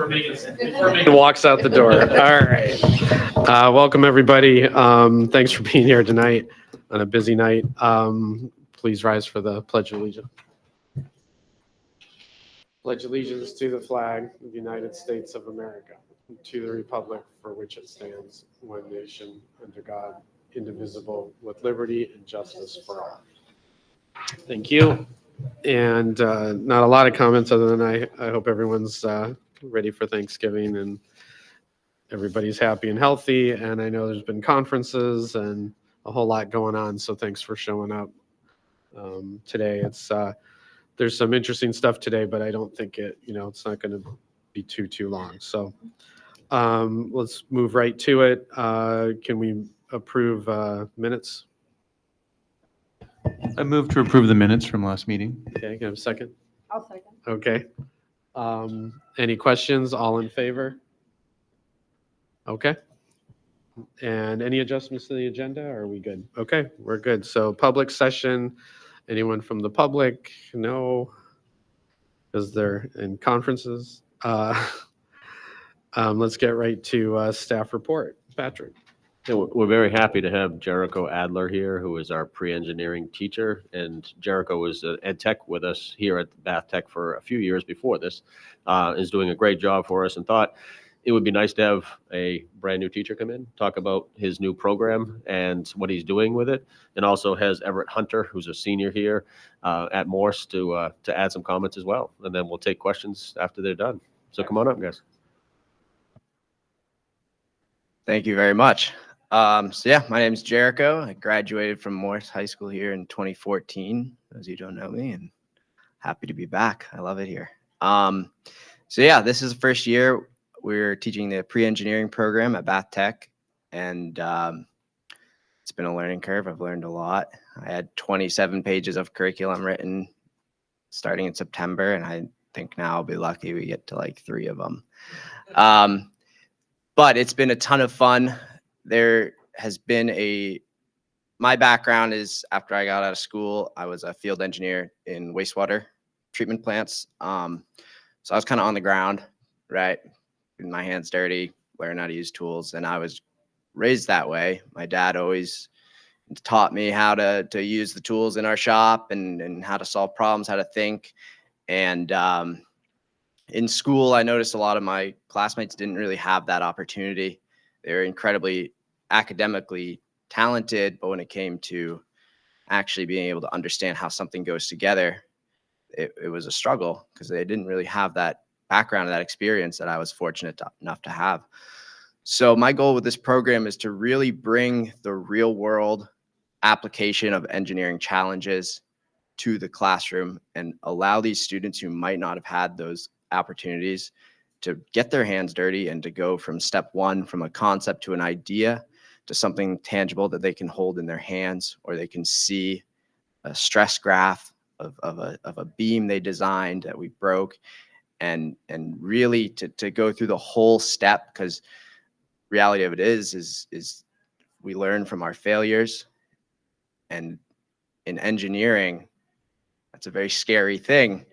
Walks out the door. All right. Welcome, everybody. Thanks for being here tonight on a busy night. Please rise for the Pledge of Allegiance. Pledge allegiance to the flag of the United States of America, and to the republic for which it stands, one nation, under God, indivisible, with liberty and justice for all. Thank you. And not a lot of comments other than I hope everyone's ready for Thanksgiving and everybody's happy and healthy. And I know there's been conferences and a whole lot going on. So thanks for showing up today. There's some interesting stuff today, but I don't think it's not going to be too long. So let's move right to it. Can we approve minutes? I move to approve the minutes from last meeting. Okay, can I have a second? I'll second. Okay. Any questions? All in favor? Okay. And any adjustments to the agenda? Are we good? Okay, we're good. So public session, anyone from the public? No, because they're in conferences. Let's get right to staff report. Patrick. Yeah, we're very happy to have Jericho Adler here, who is our pre-engineering teacher. And Jericho was ed tech with us here at Bath Tech for a few years before this, is doing a great job for us, and thought it would be nice to have a brand new teacher come in, talk about his new program and what he's doing with it. And also has Everett Hunter, who's a senior here at Morse, to add some comments as well. And then we'll take questions after they're done. So come on up, guys. Thank you very much. So yeah, my name is Jericho. I graduated from Morse High School here in 2014, those you don't know me, and happy to be back. I love it here. So yeah, this is the first year we're teaching the pre-engineering program at Bath Tech, and it's been a learning curve. I've learned a lot. I had 27 pages of curriculum written starting in September, and I think now I'll be lucky we get to like 3 of them. But it's been a ton of fun. There has been my background is, after I got out of school, I was a field engineer in wastewater treatment plants. So I was kind of on the ground, right? Getting my hands dirty, learning how to use tools. And I was raised that way. My dad always taught me how to use the tools in our shop and how to solve problems, how to think. And in school, I noticed a lot of my classmates didn't really have that opportunity. They're incredibly academically talented, but when it came to actually being able to understand how something goes together, it was a struggle because they didn't really have that background, that experience that I was fortunate enough to have. So my goal with this program is to really bring the real world application of engineering challenges to the classroom and allow these students who might not have had those opportunities to get their hands dirty and to go from step 1, from a concept to an idea, to something tangible that they can hold in their hands, or they can see a stress graph of a beam they designed that we broke, and really to go through the whole step, because reality of it is we learn from our failures. And in engineering, that's a very scary thing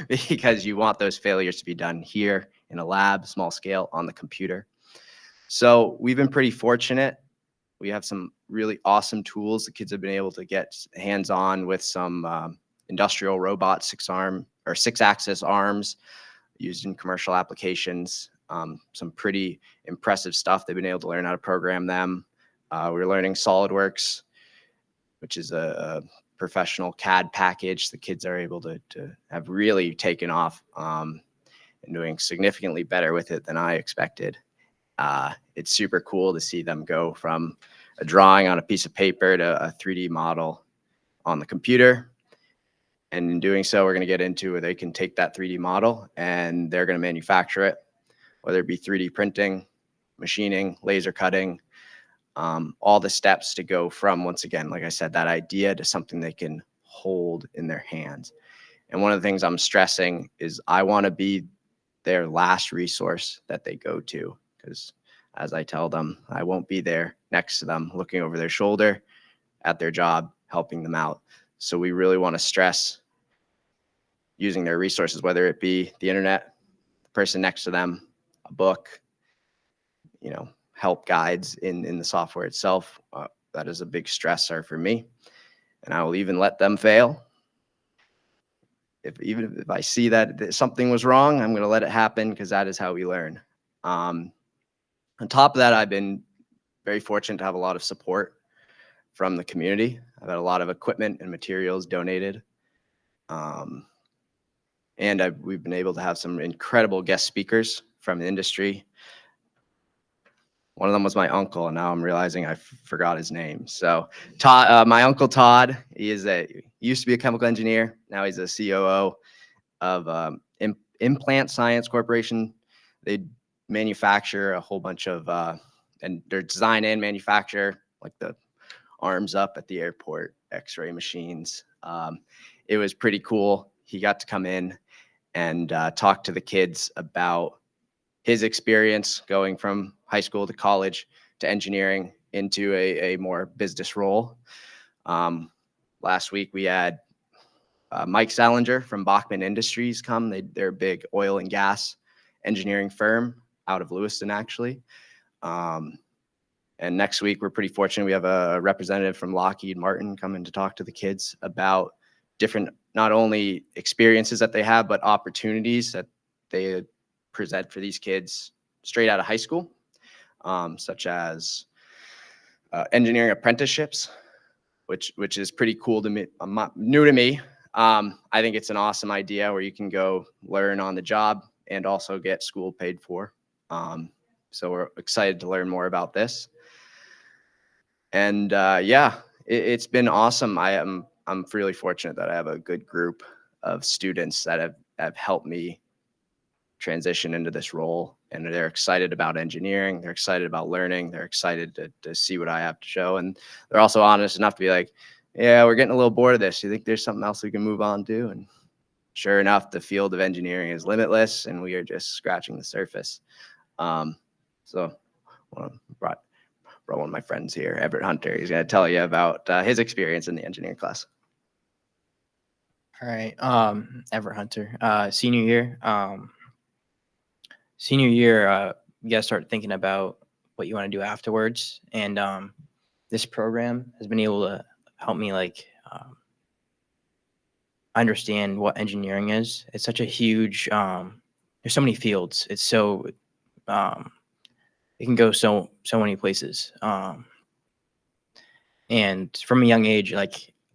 because you want those failures to be done here in a lab, small scale, on the computer. So we've been pretty fortunate. We have some really awesome tools. The kids have been able to get hands-on with some industrial robot 6-axis arms used in commercial applications. Some pretty impressive stuff. They've been able to learn how to program them. We're learning SolidWorks, which is a professional CAD package. The kids are able to have really taken off and doing significantly better with it than I expected. It's super cool to see them go from a drawing on a piece of paper to a 3D model on the computer. And in doing so, we're going to get into where they can take that 3D model and they're going to manufacture it, whether it be 3D printing, machining, laser cutting, all the steps to go from, once again, like I said, that idea to something they can hold in their hands. And one of the things I'm stressing is I want to be their last resource that they go to, because as I tell them, I won't be there next to them looking over their shoulder at their job, helping them out. So we really want to stress using their resources, whether it be the internet, person next to them, a book, help guides in the software itself. That is a big stressor for me. And I will even let them fail. Even if I see that something was wrong, I'm going to let it happen because that is how we learn. On top of that, I've been very fortunate to have a lot of support from the community. I've had a lot of equipment and materials donated. And we've been able to have some incredible guest speakers from the industry. One of them was my uncle, and now I'm realizing I forgot his name. So Todd, my uncle Todd, he used to be a chemical engineer. Now he's a COO of Implant Science Corporation. They manufacture a whole bunch of, and they're design and manufacture like the arms up at the airport, X-ray machines. It was pretty cool. He got to come in and talk to the kids about his experience going from high school to college to engineering into a more business role. Last week we had Mike Salinger from Bachman Industries come. They're a big oil and gas engineering firm out of Lewiston, actually. And next week we're pretty fortunate. We have a representative from Lockheed Martin coming to talk to the kids about different, not only experiences that they have, but opportunities that they present for these kids straight out of high school, such as engineering apprenticeships, which is pretty cool to me. New to me. I think it's an awesome idea where you can go learn on the job and also get school paid for. So we're excited to learn more about this. And yeah, it's been awesome. I'm really fortunate that I have a good group of students that have helped me transition into this role, and they're excited about engineering. They're excited about learning. They're excited to see what I have to show. And they're also honest enough to be like, yeah, we're getting a little bored of this. You think there's something else we can move on to? And sure enough, the field of engineering is limitless, and we are just scratching the surface. So brought one of my friends here, Everett Hunter. He's going to tell you about his experience in the engineering class. All right. Everett Hunter, senior year. Senior year, you got to start thinking about what you want to do afterwards. And this program has been able to help me understand what engineering is. It's such a huge, there's so many fields. It's so, it can go so many places. And from a young age, I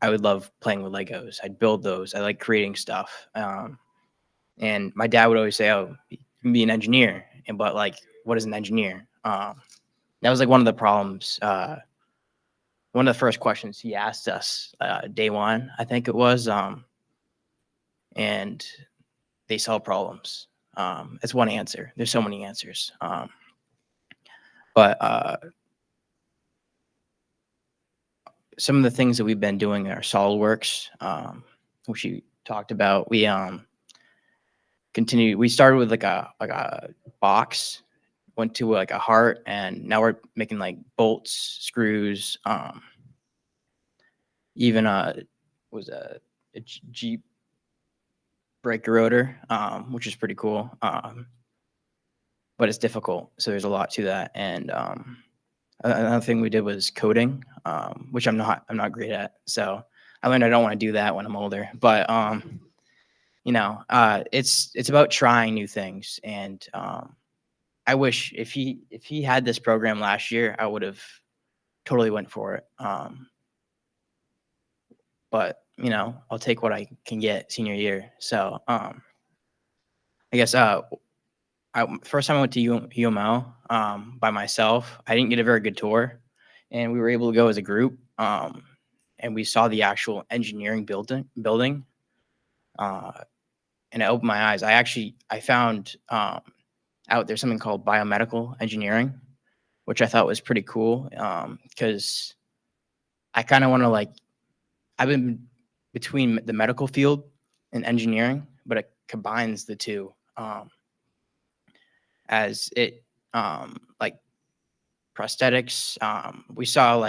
would love playing with Legos. I'd build those. I like creating stuff. And my dad would always say, "Oh, you can be an engineer." But what is an engineer? That was one of the problems. One of the first questions he asked us day one, I think it was. And they solve problems. It's one answer. There's so many answers. But some of the things that we've been doing are SolidWorks, which you talked about. We continued. We started with a box, went to a heart, and now we're making bolts, screws. Even was a Jeep breaker rotor, which is pretty cool. But it's difficult, so there's a lot to that. And another thing we did was coding, which I'm not great at. So I learned I don't want to do that when I'm older. But it's about trying new things. And I wish if he had this program last year, I would have totally went for it. But I'll take what I can get senior year. So I guess first time I went to UML by myself, I didn't get a very good tour, and we were able to go as a group, and we saw the actual engineering building, and it opened my eyes. I found out there's something called biomedical engineering, which I thought was pretty cool, because I kind of want to I've been between the medical field and engineering, but it combines the two. As it prosthetics, we saw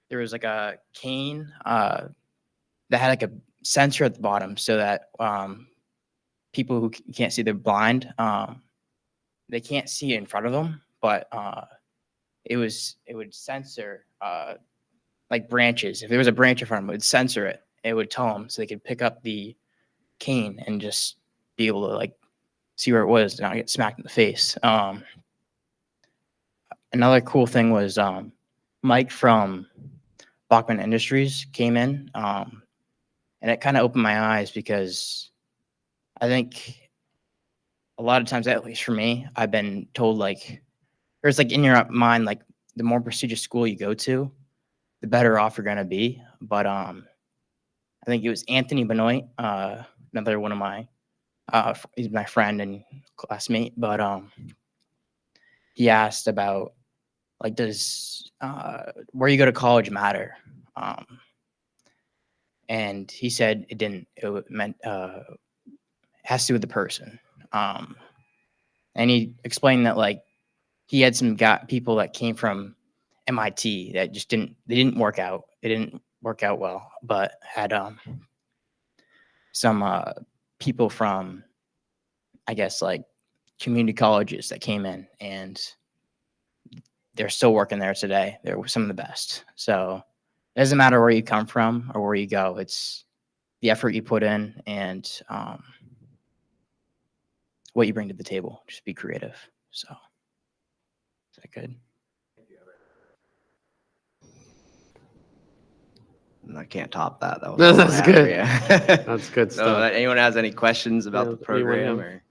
there was a cane that had a sensor at the bottom, so that people who can't see, they're blind. They can't see in front of them, but it would censor like branches. If there was a branch in front of them, it would censor it. It would tell them so they could pick up the cane and just be able to like see where it was and not get smacked in the face. Another cool thing was Mike from Bachman Industries came in, and it kind of opened my eyes because I think a lot of times, at least for me, I've been told like, or it's like in your mind, like the more prestigious school you go to, the better off you're gonna be. But I think it was Anthony Benoit, another one of my, he's my friend and classmate, but he asked about like, does where you go to college matter? And he said it didn't. It meant has to do with the person. And he explained that like he had some people that came from MIT that just didn't work out. It didn't work out well, but had some people from, I guess, like community colleges that came in, and they're still working there today. They're some of the best. So it doesn't matter where you come from or where you go. It's the effort you put in and what you bring to the table. Just be creative. So is that good? I can't top that. That was No, all I that's had good. for you. That's good So, stuff. anyone has any questions about Yeah, the program? anyone have- Or?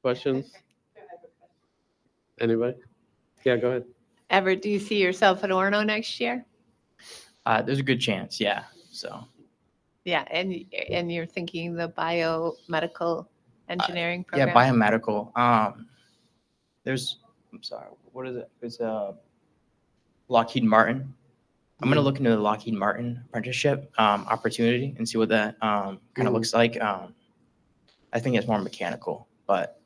Questions? Anybody? Yeah, go ahead. Ever, do you see yourself at Orno next year? There's a good chance. Yeah. So Yeah, and you're thinking the biomedical engineering yeah, program? biomedical. I'm sorry. What is it? It's Lockheed Martin. I'm gonna look into the Lockheed Martin apprenticeship opportunity and see what that kind of looks like. I think it's more mechanical, but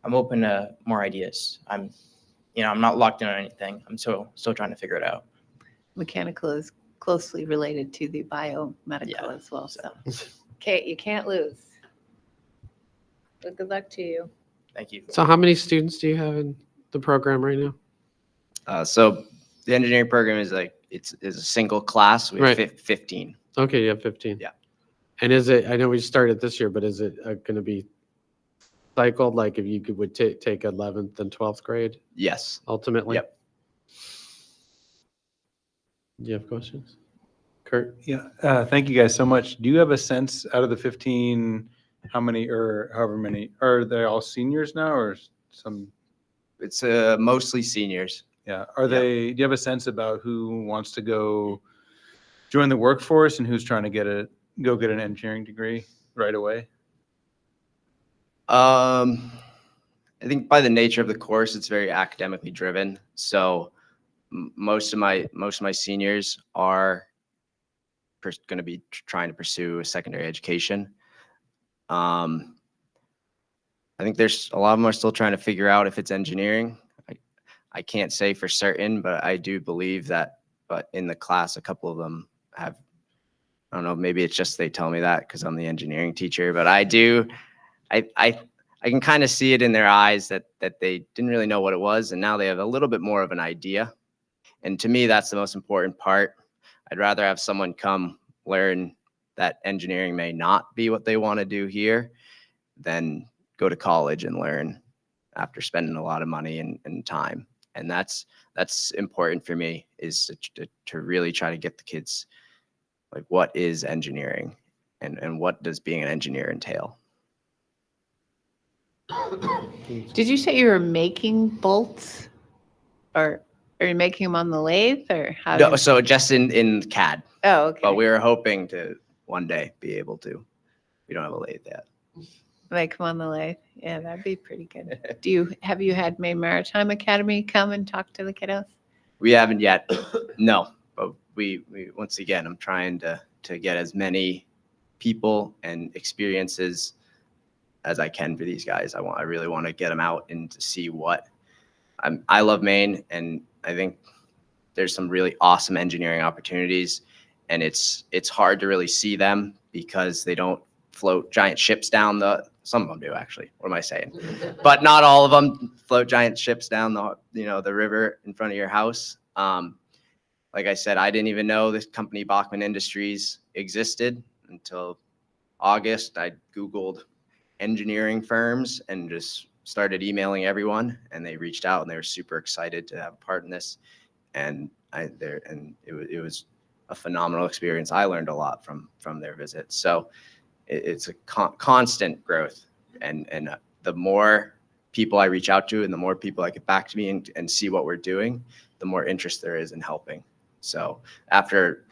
I'm open to more ideas. I'm not locked in on anything. I'm still trying to figure it out. Mechanical is closely related to the biomedical Yeah, as well, so. Okay, you can't lose. Well, good luck to you. Thank you. So how many students do you have in the program right now? So the engineering program is like it's a single class. We have Right. 15. Okay, you have 15. Yeah. And is it, I know we started this year, but is it going to be cycled, like if you would take 11th and 12th grade Yes. ultimately? Yep. Do you have questions? Kurt? Yeah, thank you guys so much. Do you have a sense out of the 15, how many or however many, are they all seniors now or some? It's mostly seniors. Yeah, do you have a sense about who wants to go join the workforce and who's trying to go get an engineering degree right away? I think by the nature of the course, it's very academically driven. So most of my seniors are going to be trying to pursue a secondary education. I think there's a lot of them are still trying to figure out if it's engineering. I can't say for certain, but I do believe that. But in the class, a couple of them have. I don't know. Maybe it's just they tell me that because I'm the engineering teacher. But I do. I can kind of see it in their eyes that they didn't really know what it was, and now they have a little bit more of an idea. And to me, that's the most important part. I'd rather have someone come learn that engineering may not be what they want to do here than go to college and learn after spending a lot of money and time. And that's important for me, is to really try to get the kids, like, what is engineering and what does being an engineer entail? Did you say you were making bolts? Or are you making them on the lathe or how? No, so just in CAD, Oh, okay. but we were hoping to one day be able to. We don't have a lathe yet. Make them on the lathe. Yeah, that'd be pretty good. Have you had Maine Maritime Academy come and talk to the kiddos? We haven't yet. No, but we once again, I'm trying to get as many people and experiences as I can for these guys. I really want to get them out and to see what I love Maine, and I think there's some really awesome engineering opportunities, and it's hard to really see them because they don't float giant ships down some of them do actually, what am I saying? But not all of them float giant ships down the river in front of your house. Like I said, I didn't even know this company Bachman Industries existed until August. I Googled engineering firms and just started emailing everyone, and they reached out and they were super excited to have a part in this. And it was a phenomenal experience. I learned a lot from their visit. So it's a constant growth, and the more people I reach out to and the more people I get back to me and see what we're doing, the more interest there is in helping. So after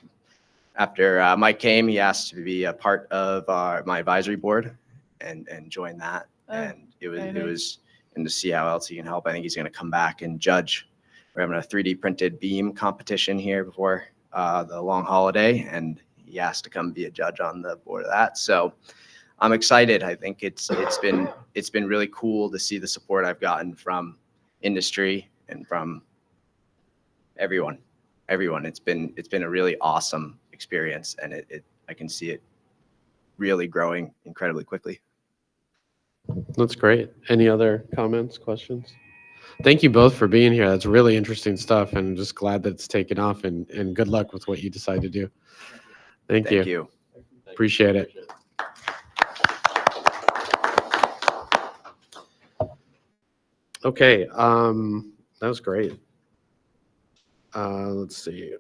Mike came, he asked to be a part of my advisory board and join that. And it was and to see how else he can help. I think he's going to come back and judge. We're having a 3D printed beam competition here before the long holiday, and he asked to come be a judge on the board of that. So I'm excited. I think it's been really cool to see the support I've gotten from industry and from everyone. It's been a really awesome experience, and I can see it really growing incredibly quickly. That's great. Any other comments, questions? Thank you both for being here. That's really interesting stuff, and I'm just glad that it's taken off, and good luck with what you decide to do. Thank you. Appreciate it. Okay, that was great. Let's see.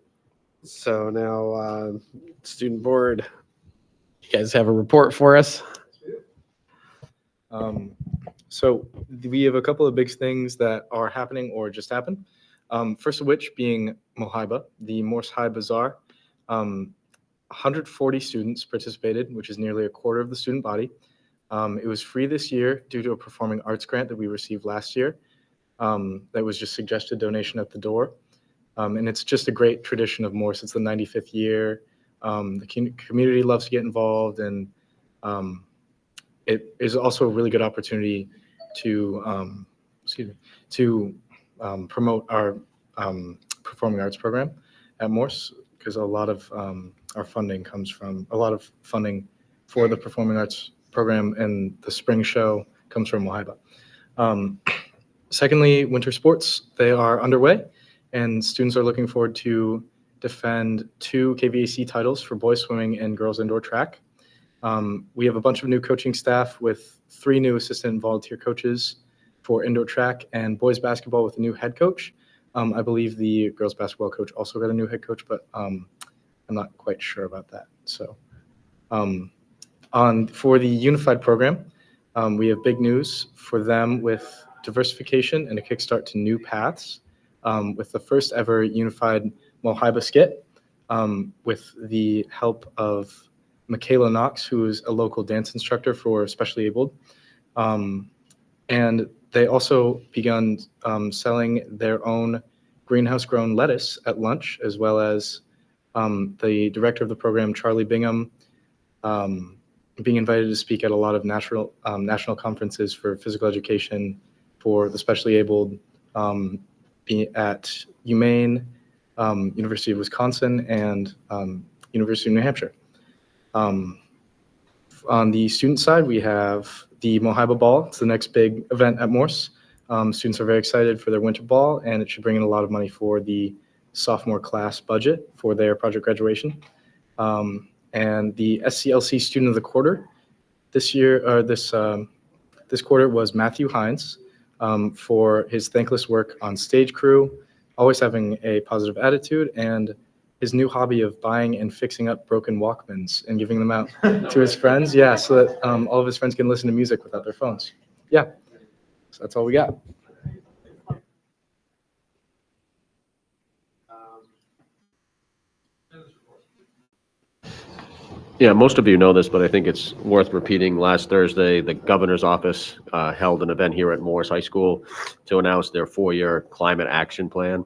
So now, student board, you guys have a report for us? So we have a couple of big things that are happening or just happened. First of which being Mohiba, the Morse High Bazaar. 140 students participated, which is nearly a quarter of the student body. It was free this year due to a performing arts grant that we received last year. That was just suggested donation at the door. And it's just a great tradition of Morse. It's the 95th year. The community loves to get involved, and it is also a really good opportunity to promote our performing arts program at Morse, because a lot of our funding comes from funding for the performing arts program, and the spring show comes from Mohiba. Secondly, winter sports, they are underway, and students are looking forward to defend 2 KVAC titles for boys swimming and girls indoor track. We have a bunch of new coaching staff with 3 new assistant volunteer coaches for indoor track and boys basketball with a new head coach. I believe the girls basketball coach also got a new head coach, but I'm not quite sure about that. So for the unified program, we have big news for them with diversification and a kickstart to new paths, with the first ever unified Mohiba skit, with the help of Michaela Knox, who is a local dance instructor for specially abled. And they also begun selling their own greenhouse grown lettuce at lunch, as well as the director of the program, Charlie Bingham, being invited to speak at a lot of national conferences for physical education for the specially abled, at UMaine, University of Wisconsin, and University of New Hampshire. On the student side, we have the Mohiba Ball. It's the next big event at Morse. Students are very excited for their winter ball, and it should bring in a lot of money for the sophomore class budget for their project graduation. And the SCLC Student of the Quarter this quarter was Matthew Hines, for his thankless work on stage crew, always having a positive attitude, and his new hobby of buying and fixing up broken Walkmans and giving them out to his friends. Yeah, so that all of his friends can listen to music without their phones. Yeah, so that's all we got. Yeah, most of you know this, but I think it's worth repeating. Last Thursday, the governor's office held an event here at Morris High School to announce their 4-year climate action plan.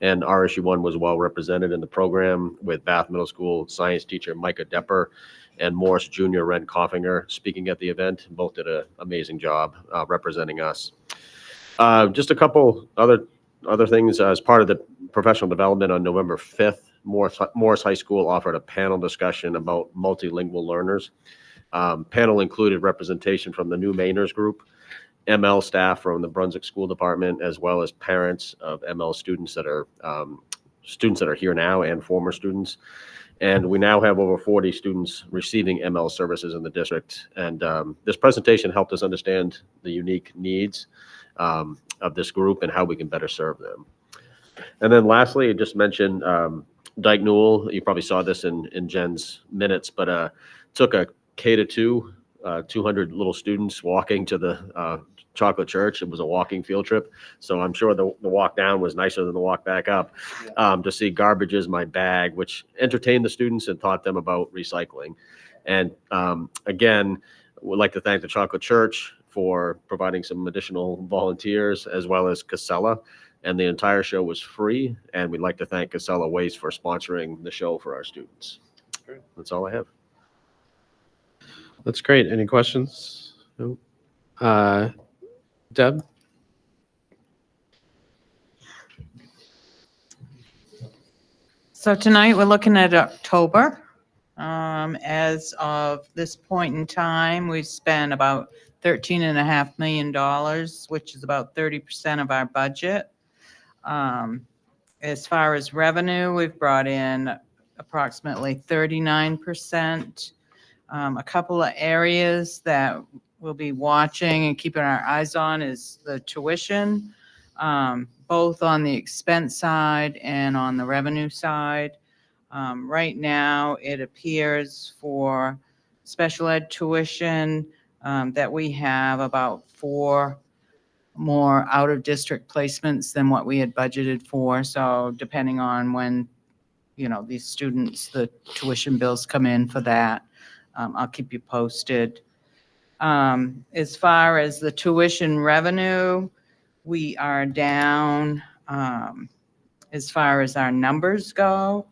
And RSU1 was well represented in the program, with Bath Middle School science teacher Micah Depper and Morris Junior Ren Coffinger speaking at the event. Both did an amazing job representing us. Just a couple other things. As part of the professional development on November 5th, Morris High School offered a panel discussion about multilingual learners. Panel included representation from the New Mainers Group, ML staff from the Brunswick School Department, as well as parents of ML students that are here now and former students. And we now have over 40 students receiving ML services in the district. And this presentation helped us understand the unique needs of this group and how we can better serve them. And then lastly, I just mentioned Dyke Newell. You probably saw this in Jen's minutes, but took a K-2, 200 little students walking to the Chocolate Church. It was a walking field trip. So I'm sure the walk down was nicer than the walk back up. To see Garbage Is My Bag, which entertained the students and taught them about recycling. And again, would like to thank the Chocolate Church for providing some additional volunteers, as well as Casella. And the entire show was free. And we'd like to thank Casella Waste for sponsoring the show for our students. That's all I have. That's great. Any questions? No? Deb? So tonight we're looking at October. As of this point in time, we've spent about $13.5 million, which is about 30% of our budget. As far as revenue, we've brought in approximately 39%. A couple of areas that we'll be watching and keeping our eyes on is the tuition, both on the expense side and on the revenue side. Right now, it appears for special ed tuition that we have about 4 more out-of-district placements than what we had budgeted for. So depending on when, these students, the tuition bills come in for that, I'll keep you posted. As far as the tuition revenue, we are down as far as our numbers go.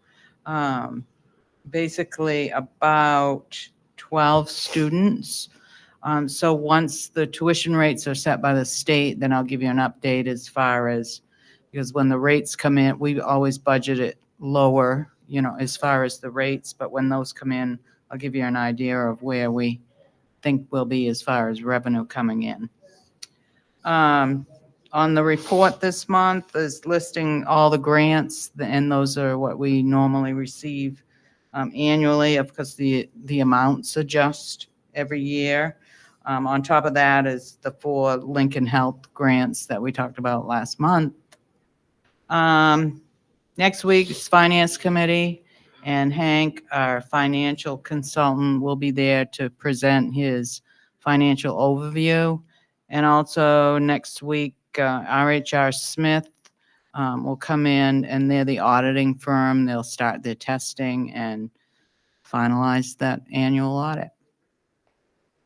Basically about 12 students. So once the tuition rates are set by the state, then I'll give you an update as far as, because when the rates come in, we always budget it lower, as far as the rates, but when those come in, I'll give you an idea of where we think we'll be as far as revenue coming in. On the report this month is listing all the grants, and those are what we normally receive annually, because the amounts adjust every year. On top of that is the 4 Lincoln Health grants that we talked about last month. Next week is Finance Committee, and Hank, our financial consultant, will be there to present his financial overview. And also next week, RHR Smith will come in, and they're the auditing firm. They'll start their testing and finalize that annual audit.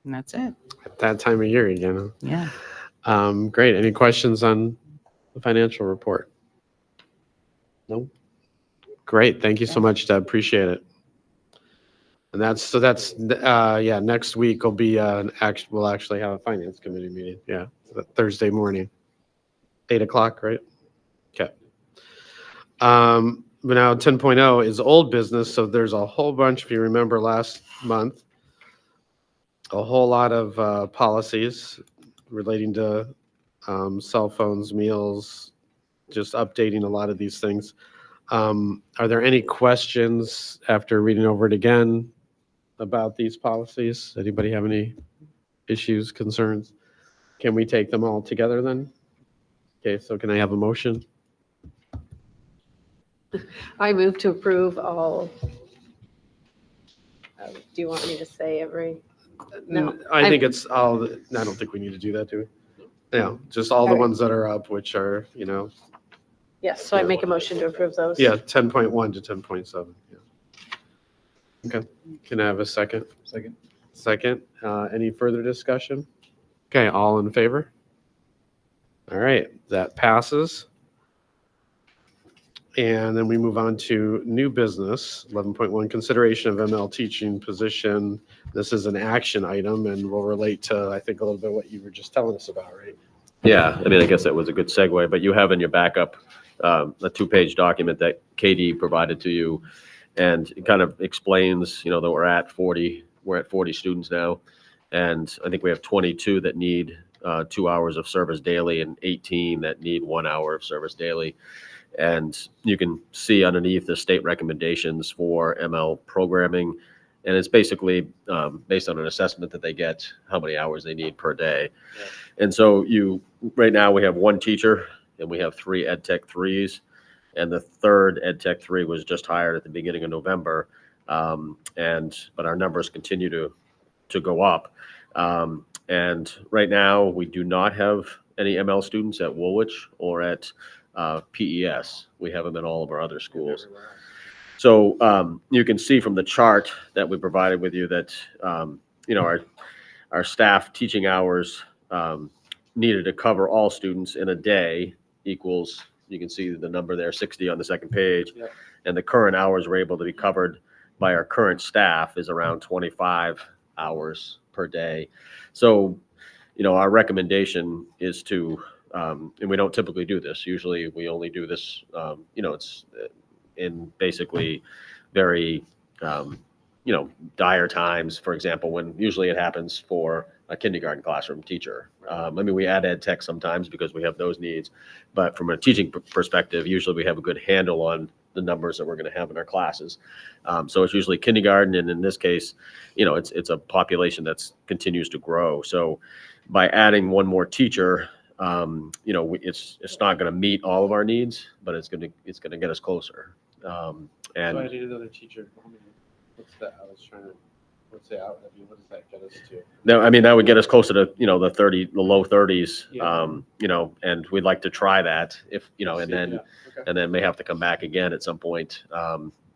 And that's it. At that time of year again. Yeah. Great. Any questions on the financial report? No? Great. Thank you so much, Deb. Appreciate it. And that's next week will be we'll actually have a finance committee meeting. Yeah. Thursday morning, 8:00, right? Okay. But now 10.0 is old business. So there's a whole bunch, if you remember last month, a whole lot of policies relating to cell phones, meals, just updating a lot of these things. Are there any questions after reading over it again about these policies? Anybody have any issues, concerns? Can we take them all together then? Okay, so can I have a motion? I move to approve all. Do you want me to say every? No, I think it's all, I don't think we need to do that, do we? Yeah, just all the All right. ones that are up, which are, Yes, so I make a motion to approve those. yeah, 10.1 to 10.7. Yeah. Okay, can I have a second? Second. Any further discussion? Okay, all in favor? All right, that passes. And then we move on to new business, 11.1, consideration of ML teaching position. This is an action item and will relate to, I think, a little bit what you were just telling us about, right? Yeah, I mean, I guess that was a good segue, but you have in your backup a 2-page document that Katie provided to you, and it kind of explains, that we're at 40 we're at 40 students now. And I think we have 22 that need 2 hours of service daily and 18 that need 1 hour of service daily. And you can see underneath the state recommendations for ML programming. And it's basically based on an assessment that they get, how many hours they need per day. Yeah. And so right now we have 1 teacher and we have 3 Ed Tech 3s. And the 3rd Ed Tech 3 was just hired at the beginning of November. But our numbers continue to go up. And right now we do not have any ML students at Woolwich or at PES. We have them in all of our other schools. So you can see from the chart that we provided with you that our staff teaching hours needed to cover all students in a day equals, you can see the number there, 60 on the second page. Yep. And the current hours we're able to be covered by our current staff is around 25 hours per day. So, our recommendation is to, and we don't typically do this. Usually we only do this, it's in basically very, dire times. For example, when usually it happens for a kindergarten classroom teacher. We add ed tech sometimes because we have those needs, but from a teaching perspective, usually we have a good handle on the numbers that we're going to have in our classes. So it's usually kindergarten, and in this case, it's a population that's continues to grow. So by adding 1 more teacher, it's not going to meet all of our needs, but it's going to get us closer. So I need another teacher. What's that? I was trying to. What's the out? What does that get us to? No, that would get us closer to the low 30s. Yeah. And we'd like to try that if and then Yeah. Okay. and then may have to come back again at some point,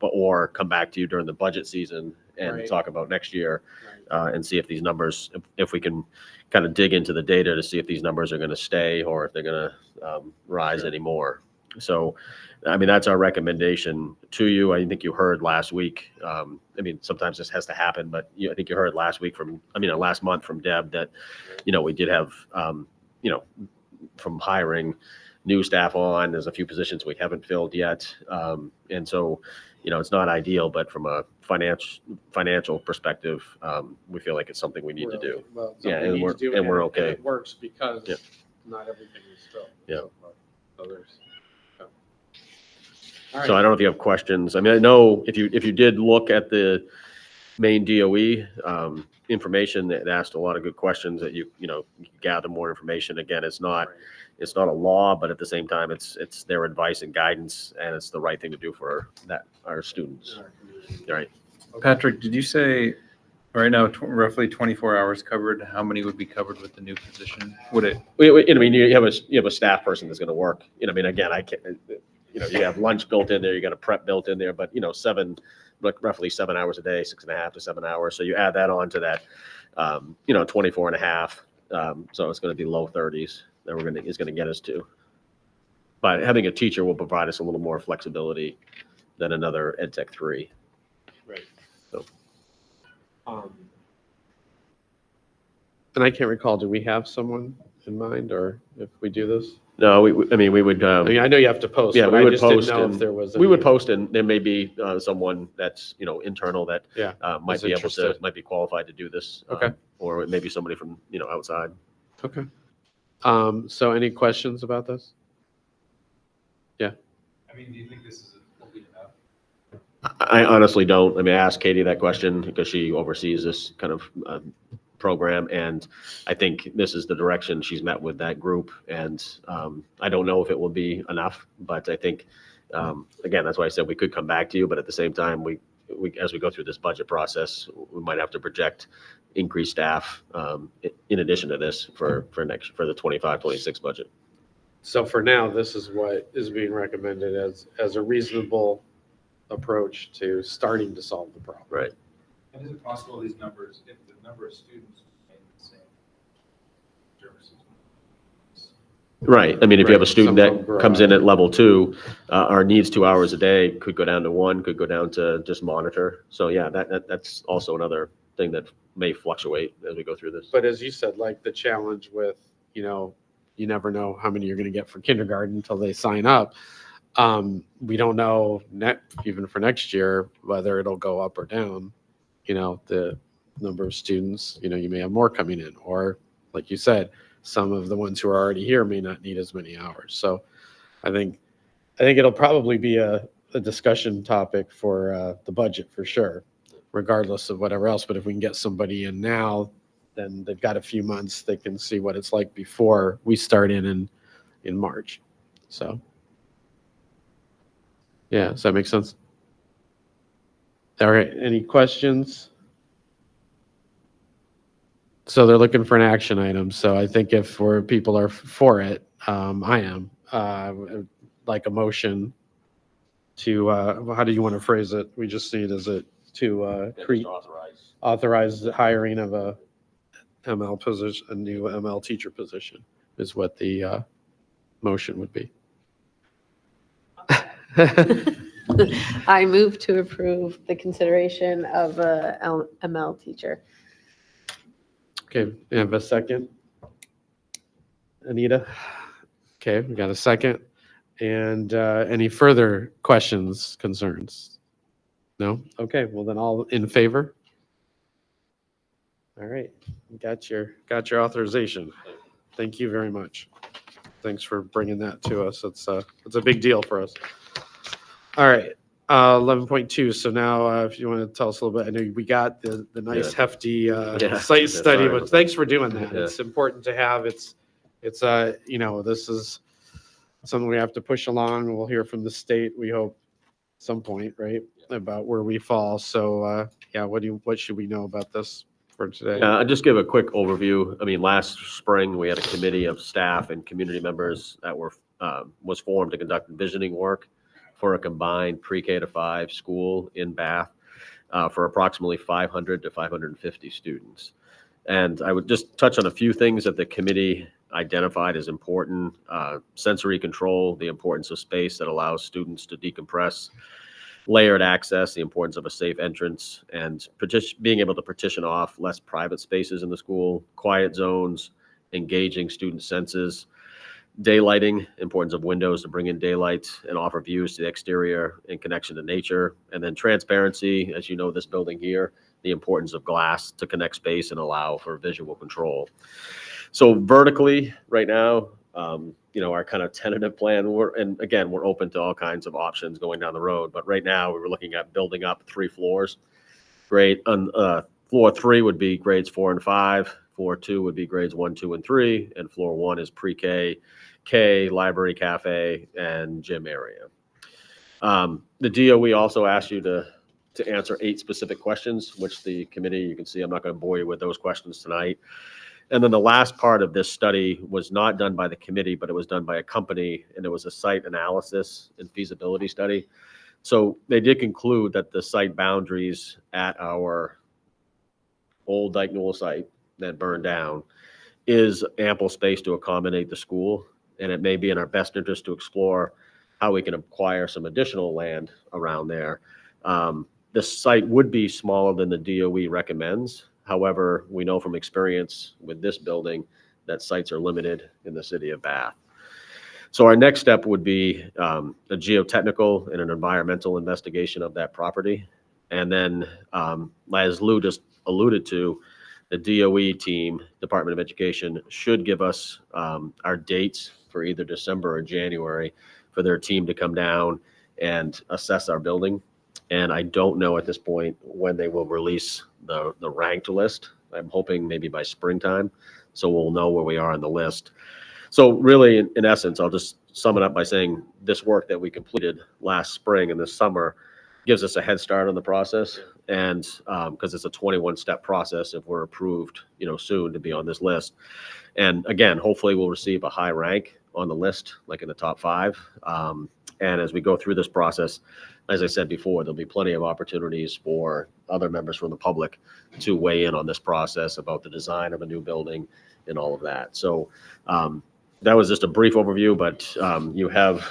or come back to you during the budget season and Right. talk about next year, Right. and see if these numbers, if we can kind of dig into the data to see if these numbers are going to stay or if they're going to rise anymore. So, that's our recommendation to you. I think you heard last week. Sometimes this has to happen, but I think you heard last month from Deb that, we did have, from hiring new staff on, there's a few positions we haven't filled yet. And so, it's not ideal, but from a financial perspective, we feel like it's something we need to do. Well, Yeah, something we need to do, we're and okay. it works because Yeah. not everything is filled. Yeah. So there's. So I don't know if you have questions. I know if you did look at the main DOE information, that asked a lot of good questions that you gather more information. Again, it's not a law, but at the same time, it's their advice and guidance, and it's the right thing to do for our students. Right. Patrick, did you say right now roughly 24 hours covered? How many would be covered with the new position? Would it? You have a staff person that's going to work. Again, I can't. You have lunch built in there, you got a prep built in there, but roughly 7 hours a day, 6.5 to 7 hours. So you add that on to that, 24 and a half. So it's going to be low 30s that is going to get us to. But having a teacher will provide us a little more flexibility than another Ed Tech 3. Right. So. And I can't recall, do we have someone in mind, or if we do this? No, we would. I know you have to post. Yeah, but we I would just didn't post know and if there was. We would any- post, and there may be someone that's internal that might is be interested. might be qualified to do this. Okay. Or it may be somebody from outside. Okay. So any questions about this? Do you think this will be enough? I honestly don't. I asked Katie that question because she oversees this kind of program, and I think this is the direction she's met with that group. And I don't know if it will be enough, but I think again, that's why I said we could come back to you. But at the same time, we as we go through this budget process, we might have to project increased staff in addition to this for the 25-26 budget. So for now, this is what is being recommended as a reasonable approach to starting to solve the problem. Right. And is it possible these numbers, if the number of students remain the same, services? Right. If you have a student Some of them that grow comes out. in at level 2, or needs 2 hours a day, could go down to 1, could go down to just monitor. So yeah, that's also another thing that may fluctuate as we go through this. But as you said, like the challenge with, you never know how many you're going to get for kindergarten until they sign up. We don't know even for next year whether it'll go up or down. The number of students, you may have more coming in, or like you said, some of the ones who are already here may not need as many hours. So I think it'll probably be a discussion topic for the budget for sure, regardless of whatever else. But if we can get somebody in now, then they've got a few months. They can see what it's like before we start in March. So, yeah, does that make sense? All right, any questions? So they're looking for an action item. So I think if people are for it, I am, like a motion to, how do you want to phrase it? We just need, is it to authorize the hiring of a ML position, a new ML teacher position is what the motion would be. I move to approve the consideration of a ML teacher. Okay, we have a second. Anita? Okay, we got a second. And any further questions, concerns? No? Okay, well then all in favor? All right, got your authorization. Thank you very much. Thanks for bringing that to us. It's a big deal for us. All right, 11.2. So now, if you want to tell us a little bit, I know we got the nice hefty site study, sorry. but thanks for doing that. Yeah. It's important to have. It's this is something we have to push along. We'll hear from the state, we hope, at some point, right, about where we fall. So, yeah, what should we know about this for today? I'll just give a quick overview. I mean, last spring, we had a committee of staff and community members that was formed to conduct visioning work for a combined pre-K to 5 school in Bath for approximately 500 to 550 students. And I would just touch on a few things that the committee identified as important. Sensory control, the importance of space that allows students to decompress, layered access, the importance of a safe entrance, and being able to partition off less private spaces in the school, quiet zones, engaging student senses, daylighting, importance of windows to bring in daylight and offer views to the exterior in connection to nature, and then transparency, as you know, this building here, the importance of glass to connect space and allow for visual control. So vertically, right now, our kind of tentative plan, we're open to all kinds of options going down the road, but right now we were looking at building up 3 floors. Floor 3 would be grades 4 and 5. Floor 2 would be grades 1, 2, and 3, and floor 1 is pre-K, K, library, cafe, and gym area. The DOE also asked you to answer 8 specific questions, which the committee, you can see, I'm not going to bore you with those questions tonight. And then the last part of this study was not done by the committee, but it was done by a company, and it was a site analysis and feasibility study. So they did conclude that the site boundaries at our old Dyke Newell site that burned down is ample space to accommodate the school, and it may be in our best interest to explore how we can acquire some additional land around there. The site would be smaller than the DOE recommends. However, we know from experience with this building that sites are limited in the city of Bath. So our next step would be a geotechnical and an environmental investigation of that property. And then, as Lou just alluded to, the DOE team, Department of Education, should give us our dates for either December or January for their team to come down and assess our building. And I don't know at this point when they will release the ranked list. I'm hoping maybe by springtime, so we'll know where we are on the list. So really, in essence, I'll just sum it up by saying this work that we completed last spring and this summer gives us a head start on the process. And because it's a 21-step process if we're approved, soon to be on this list. And again, hopefully we'll receive a high rank on the list, like in the top 5. And as we go through this process, as I said before, there'll be plenty of opportunities for other members from the public to weigh in on this process about the design of a new building and all of that. So that was just a brief overview, but you have,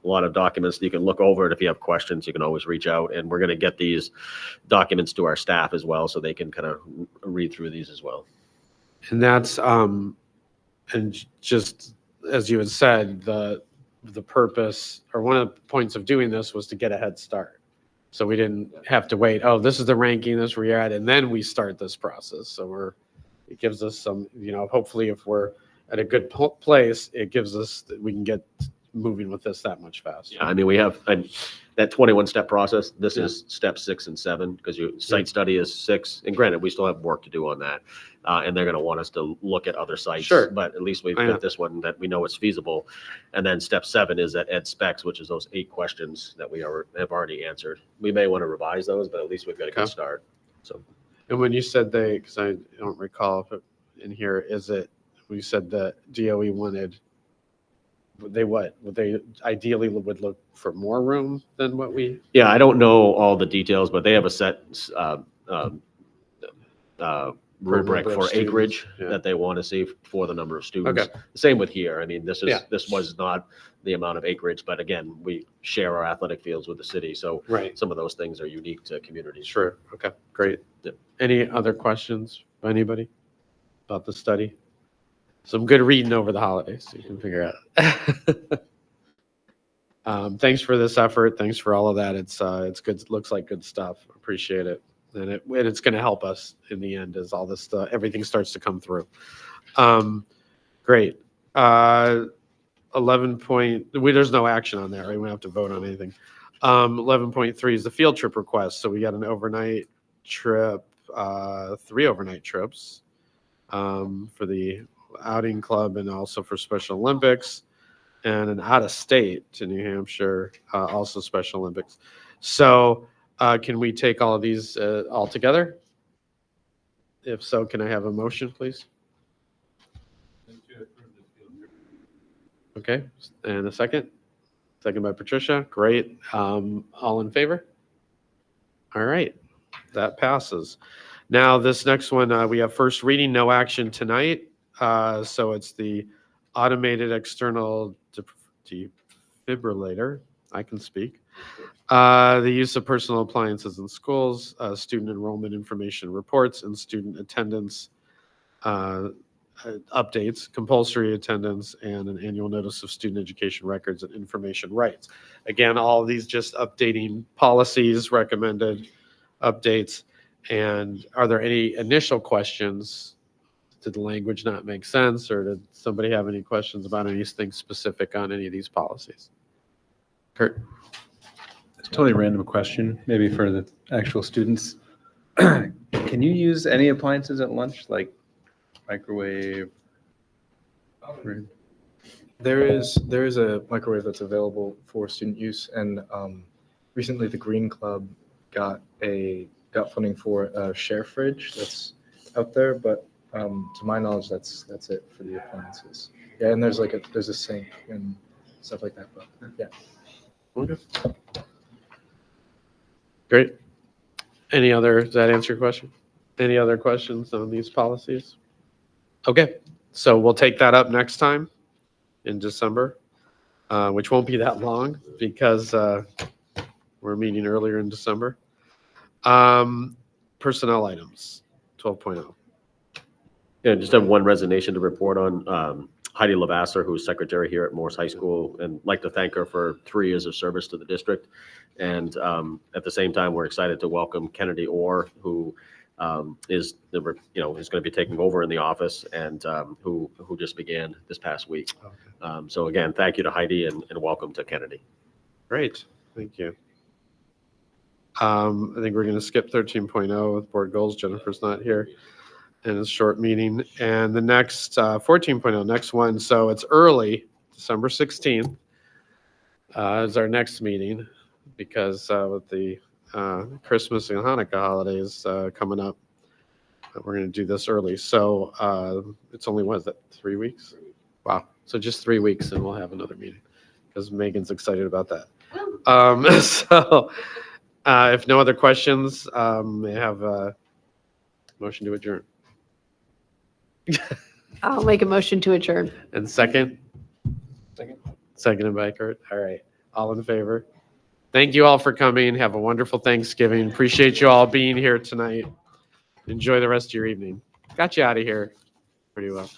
a lot of documents that you can look over. And if you have questions, you can always reach out. And we're going to get these documents to our staff as well, so they can kind of read through these as well. And that's, and just as you had said, the purpose, or one of the points of doing this was to get a head start. So we didn't have to wait, oh, this is the ranking, this is where you're at, and then we start this process. So it gives us some, hopefully if we're at a good place, it gives us, we can get moving with this that much faster. Yeah, I mean, we have that 21-step process. This Yeah. is step 6 and 7 because your site study is 6. And granted, we still have work to do on that. And they're going to want us to look at other sites. Sure. But at least we've I know. got this one that we know it's feasible. And then step 7 is that ed specs, which is those 8 questions that we have already answered. We may want to revise those, but at least we've got a good Okay. start. So And when you said because I don't recall if it in here, we said the DOE wanted, would they ideally would look for more room than what we? yeah, I don't know all the details, but they have a set rubric number of for students, acreage yeah. that they want to see for the number of students. Okay. Same with here. I mean, this Yeah. was not the amount of acreage, but again, we share our athletic fields with the city, so Right. some of those things are unique to communities. Sure. Okay, great. Yep. Any other questions by anybody about the study? Some good reading over the holidays, so you can figure out. Thanks for this effort. Thanks for all of that. It's good. It looks like good stuff. Appreciate it. And it's going to help us in the end as all this stuff, everything starts to come through. Great. 11 point, there's no action on that, right? We don't have to vote on anything. 11.3 is the field trip request. So we got an overnight trip, 3 overnight trips for the outing club and also for Special Olympics, and an out of state to New Hampshire, also Special Olympics. So can we take all of these all together? If so, can I have a motion, please? Okay, and a second? Second by Patricia. Great. All in favor? All right, that passes. Now, this next one, we have first reading, no action tonight. So it's the automated external defibrillator. I can speak. The use of personal appliances in schools, student enrollment information reports, and student attendance updates, compulsory attendance, and an annual notice of student education records and information rights. Again, all of these just updating policies, recommended updates. And are there any initial questions? Did the language not make sense, or did somebody have any questions about anything specific on any of these policies? Kurt? It's a totally random question, maybe for the actual students. Can you use any appliances at lunch, like microwave? There is a microwave that's available for student use, and recently the Green Club got funding for a share fridge that's out there, but to my knowledge, that's it for the appliances. Yeah, and there's a sink and stuff like that, but yeah. Okay. Great. Does that answer your question? Any other questions on these policies? Okay, so we'll take that up next time in December, which won't be that long because we're meeting earlier in December. Personnel items, 12.0. Yeah, just have one resignation to report on. Heidi Lavasser, who's secretary here at Morse High School, and like to thank her for 3 years of service to the district. And at the same time, we're excited to welcome Kennedy Orr, who is going to be taking over in the office, and who just began this past week. Okay. So again, thank you to Heidi, and welcome to Kennedy. Great, thank you. I think we're going to skip 13.0 with board goals. Jennifer's not here. And it's a short meeting. And the next 14.0, next one. So it's early, December 16th is our next meeting because with the Christmas and Hanukkah holidays coming up, we're going to do this early. So it's only, 3 weeks? Wow. So just 3 weeks and we'll have another meeting because Megan's excited about that. So if no other questions, may I have a motion to adjourn? I'll make a motion to adjourn. And second? Seconded by Kurt. All right. All in favor? Thank you all for coming. Have a wonderful Thanksgiving. Appreciate you all being here tonight. Enjoy the rest of your evening. Got you out of here pretty well.